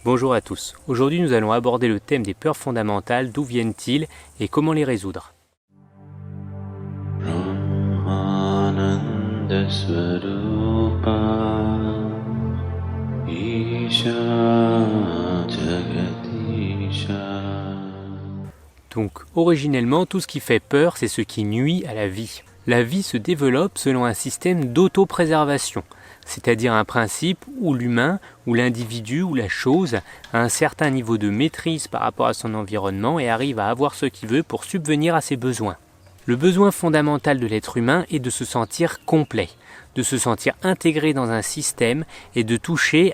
Bonjour à tous, aujourd'hui nous allons aborder le thème des peurs fondamentales, d'où viennent-ils et comment les résoudre. Donc originellement tout ce qui fait peur c'est ce qui nuit à la vie. La vie se développe selon un système d'autopréservation, c'est-à-dire un principe où l'humain, ou l'individu, ou la chose a un certain niveau de maîtrise par rapport à son environnement et arrive à avoir ce qu'il veut pour subvenir à ses besoins. Le besoin fondamental de l'être humain est de se sentir complet, de se sentir intégré dans un système et de toucher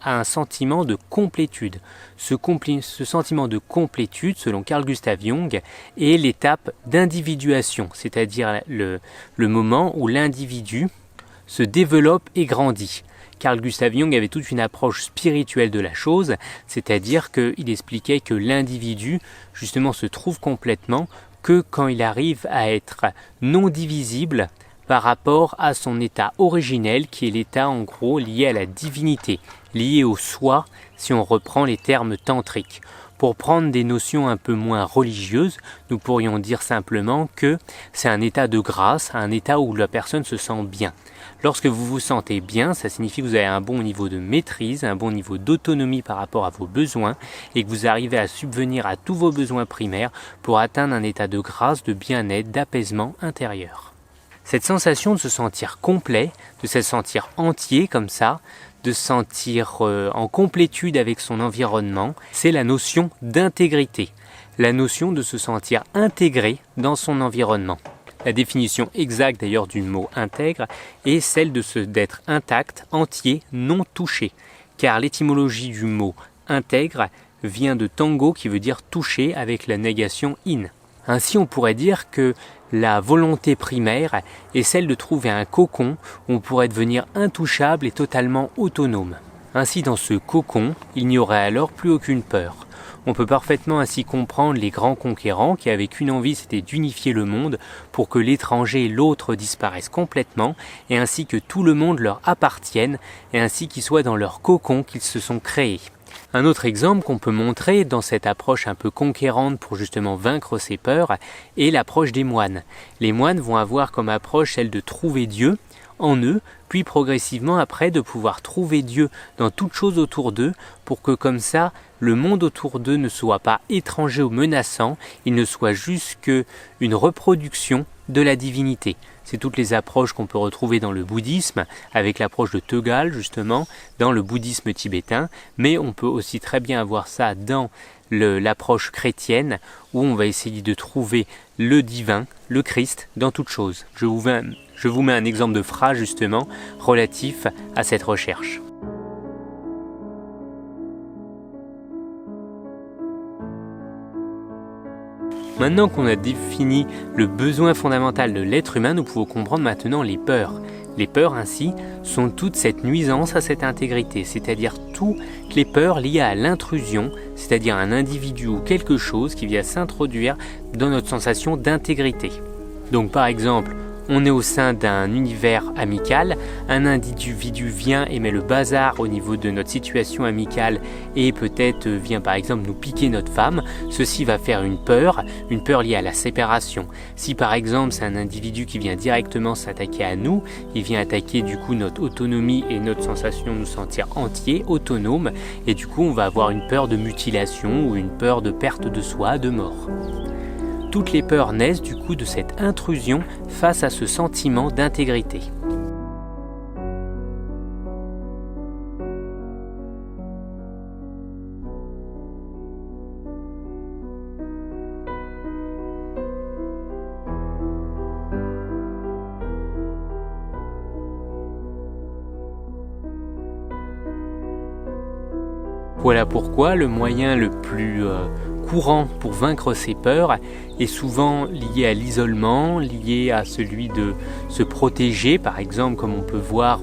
à un sentiment de complétude. Ce sentiment de complétude, selon Carl Gustav Jung, est l'étape d'individuation, c'est-à-dire le moment où l'individu se développe et grandit. Carl Gustav Jung avait toute une approche spirituelle de la chose, c'est-à-dire qu'il expliquait que l'individu, justement, se trouve complètement que quand il arrive à être non divisible par rapport à son état originel, qui est l'état en gros lié à la divinité, lié au soi, si on reprend les termes tantriques. Pour prendre des notions un peu moins religieuses, nous pourrions dire simplement que c'est un état de grâce, un état où la personne se sent bien. Lorsque vous vous sentez bien, ça signifie que vous avez un bon niveau de maîtrise, un bon niveau d'autonomie par rapport à vos besoins et que vous arrivez à subvenir à tous vos besoins primaires pour atteindre un état de grâce, de bien-être, d'apaisement intérieur. Cette sensation de se sentir complet, de se sentir entier comme ça, de se sentir en complétude avec son environnement, c'est la notion d'intégrité, la notion de se sentir intégré dans son environnement. La définition exacte d'ailleurs du mot intègre est celle d'être intact, entier, non touché, car l'étymologie du mot intègre vient de tango qui veut dire toucher avec la négation in. Ainsi on pourrait dire que la volonté primaire est celle de trouver un cocon où on pourrait devenir intouchable et totalement autonome. Ainsi dans ce cocon, il n'y aurait alors plus aucune peur. On peut parfaitement ainsi comprendre les grands conquérants qui avaient qu'une envie, c'était d'unifier le monde pour que l'étranger et l'autre disparaissent complètement et ainsi que tout le monde leur appartienne et ainsi qu'ils soient dans leur cocon qu'ils se sont créés. Un autre exemple qu'on peut montrer dans cette approche un peu conquérante pour justement vaincre ses peurs est l'approche des moines. Les moines vont avoir comme approche celle de trouver Dieu en eux, puis progressivement après de pouvoir trouver Dieu dans toute chose autour d'eux pour que comme ça le monde autour d'eux ne soit pas étranger ou menaçant, il ne soit juste qu'une reproduction de la divinité. C'est toutes les approches qu'on peut retrouver dans le bouddhisme, avec l'approche de Tögal justement, dans le bouddhisme tibétain, mais on peut aussi très bien avoir ça dans l'approche chrétienne, où on va essayer de trouver le divin, le Christ, dans toute chose. Je vous mets un exemple de phrase justement relatif à cette recherche. Maintenant qu'on a défini le besoin fondamental de l'être humain, nous pouvons comprendre maintenant les peurs. Les peurs ainsi sont toute cette nuisance à cette intégrité, c'est-à-dire toutes les peurs liées à l'intrusion, c'est-à-dire un individu ou quelque chose qui vient s'introduire dans notre sensation d'intégrité. Donc par exemple, on est au sein d'un univers amical, un individu vient et met le bazar au niveau de notre situation amicale et peut-être vient par exemple nous piquer notre femme, ceci va faire une peur liée à la séparation. Si par exemple c'est un individu qui vient directement s'attaquer à nous, il vient attaquer du coup notre autonomie et notre sensation de nous sentir entiers, autonomes, et du coup on va avoir une peur de mutilation ou une peur de perte de soi, de mort. Toutes les peurs naissent du coup de cette intrusion face à ce sentiment d'intégrité. Voilà pourquoi le moyen le plus courant pour vaincre ces peurs est souvent lié à l'isolement, lié à celui de se protéger, par exemple comme on peut voir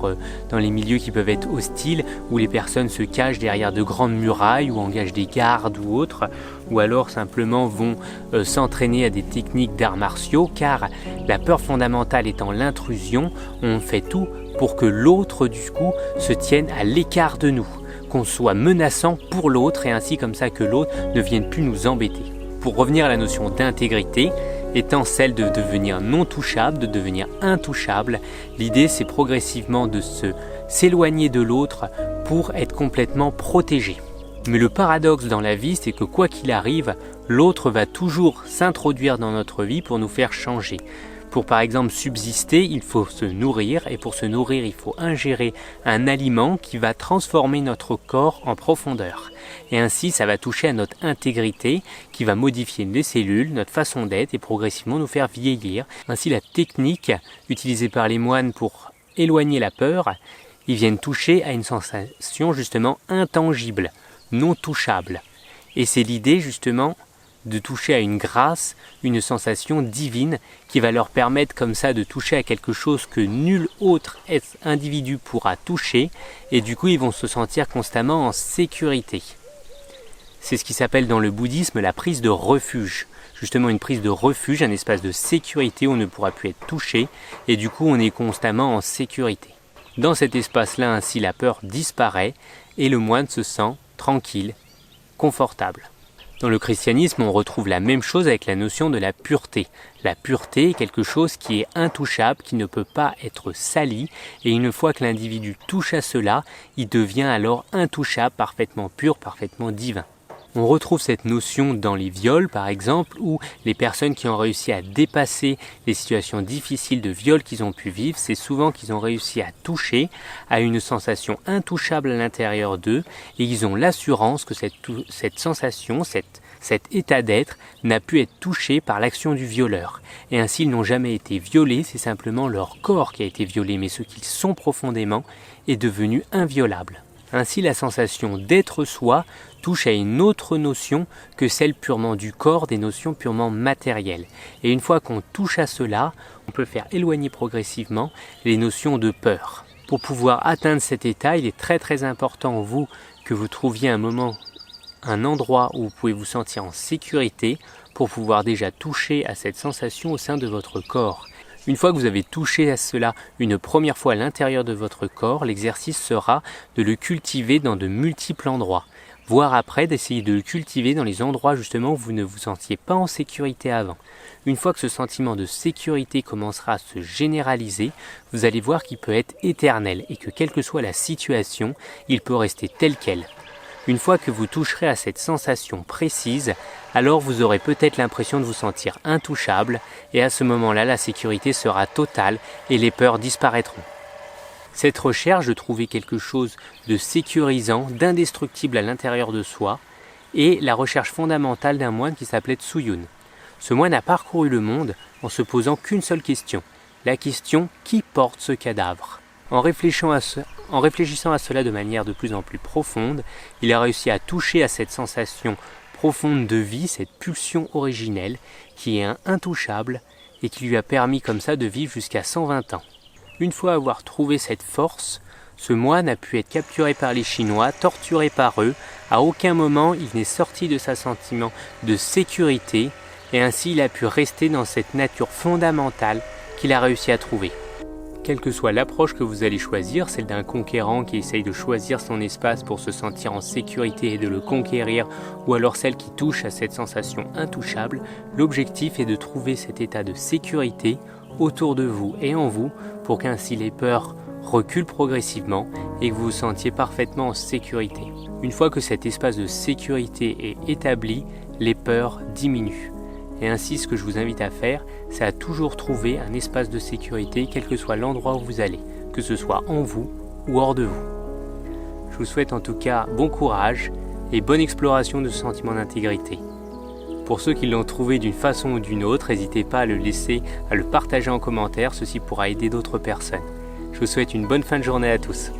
dans les milieux qui peuvent être hostiles, où les personnes se cachent derrière de grandes murailles ou engagent des gardes ou autres, ou alors simplement vont s'entraîner à des techniques d'arts martiaux, car la peur fondamentale étant l'intrusion, on fait tout pour que l'autre du coup se tienne à l'écart de nous, qu'on soit menaçant pour l'autre et ainsi comme ça que l'autre ne vienne plus nous embêter. Pour revenir à la notion d'intégrité, étant celle de devenir non touchable, de devenir intouchable, l'idée c'est progressivement de s'éloigner de l'autre pour être complètement protégé. Mais le paradoxe dans la vie, c'est que quoi qu'il arrive, l'autre va toujours s'introduire dans notre vie pour nous faire changer. Pour par exemple subsister, il faut se nourrir et pour se nourrir, il faut ingérer un aliment qui va transformer notre corps en profondeur. Et ainsi, ça va toucher à notre intégrité qui va modifier les cellules, notre façon d'être et progressivement nous faire vieillir. Ainsi, la technique utilisée par les moines pour éloigner la peur, ils viennent toucher à une sensation justement intangible, non touchable. Et c'est l'idée justement de toucher à une grâce, une sensation divine qui va leur permettre comme ça de toucher à quelque chose que nul autre individu pourra toucher et du coup ils vont se sentir constamment en sécurité. C'est ce qui s'appelle dans le bouddhisme la prise de refuge. Justement une prise de refuge, un espace de sécurité où on ne pourra plus être touché et du coup on est constamment en sécurité. Dans cet espace-là ainsi la peur disparaît et le moine se sent tranquille, confortable. Dans le christianisme, on retrouve la même chose avec la notion de la pureté. La pureté est quelque chose qui est intouchable, qui ne peut pas être sali, et une fois que l'individu touche à cela, il devient alors intouchable, parfaitement pur, parfaitement divin. On retrouve cette notion dans les viols par exemple, où les personnes qui ont réussi à dépasser les situations difficiles de viol qu'ils ont pu vivre, c'est souvent qu'ils ont réussi à toucher à une sensation intouchable à l'intérieur d'eux et ils ont l'assurance que cette sensation, cet état d'être n'a pu être touché par l'action du violeur. Et ainsi ils n'ont jamais été violés, c'est simplement leur corps qui a été violé, mais ce qu'ils sont profondément est devenu inviolable. Ainsi, la sensation d'être soi touche à une autre notion que celle purement du corps, des notions purement matérielles. Et une fois qu'on touche à cela, on peut faire éloigner progressivement les notions de peur. Pour pouvoir atteindre cet état, il est très important, vous, que vous trouviez un endroit où vous pouvez vous sentir en sécurité pour pouvoir déjà toucher à cette sensation au sein de votre corps. Une fois que vous avez touché à cela une première fois à l'intérieur de votre corps, l'exercice sera de le cultiver dans de multiples endroits. Voire après d'essayer de le cultiver dans les endroits justement où vous ne vous sentiez pas en sécurité avant. Une fois que ce sentiment de sécurité commencera à se généraliser, vous allez voir qu'il peut être éternel et que quelle que soit la situation, il peut rester tel quel. Une fois que vous toucherez à cette sensation précise, alors vous aurez peut-être l'impression de vous sentir intouchable et à ce moment-là, la sécurité sera totale et les peurs disparaîtront. Cette recherche de trouver quelque chose de sécurisant, d'indestructible à l'intérieur de soi est la recherche fondamentale d'un moine qui s'appelait Tsuyun. Ce moine a parcouru le monde en se posant qu'une seule question, la question « Qui porte ce cadavre ?» En réfléchissant à cela de manière de plus en plus profonde, il a réussi à toucher à cette sensation profonde de vie, cette pulsion originelle qui est intouchable et qui lui a permis comme ça de vivre jusqu'à 120 ans. Une fois avoir trouvé cette force, ce moine a pu être capturé par les Chinois, torturé par eux, à aucun moment il n'est sorti de sa sentiment de sécurité et ainsi il a pu rester dans cette nature fondamentale qu'il a réussi à trouver. Quelle que soit l'approche que vous allez choisir, celle d'un conquérant qui essaye de choisir son espace pour se sentir en sécurité et de le conquérir, ou alors celle qui touche à cette sensation intouchable, l'objectif est de trouver cet état de sécurité autour de vous et en vous pour qu'ainsi les peurs reculent progressivement et que vous vous sentiez parfaitement en sécurité. Une fois que cet espace de sécurité est établi, les peurs diminuent. Et ainsi, ce que je vous invite à faire, c'est à toujours trouver un espace de sécurité, quel que soit l'endroit où vous allez, que ce soit en vous ou hors de vous. Je vous souhaite en tout cas bon courage et bonne exploration de ce sentiment d'intégrité. Pour ceux qui l'ont trouvé d'une façon ou d'une autre, n'hésitez pas à le laisser, à le partager en commentaire, ceci pourra aider d'autres personnes. Je vous souhaite une bonne fin de journée à tous.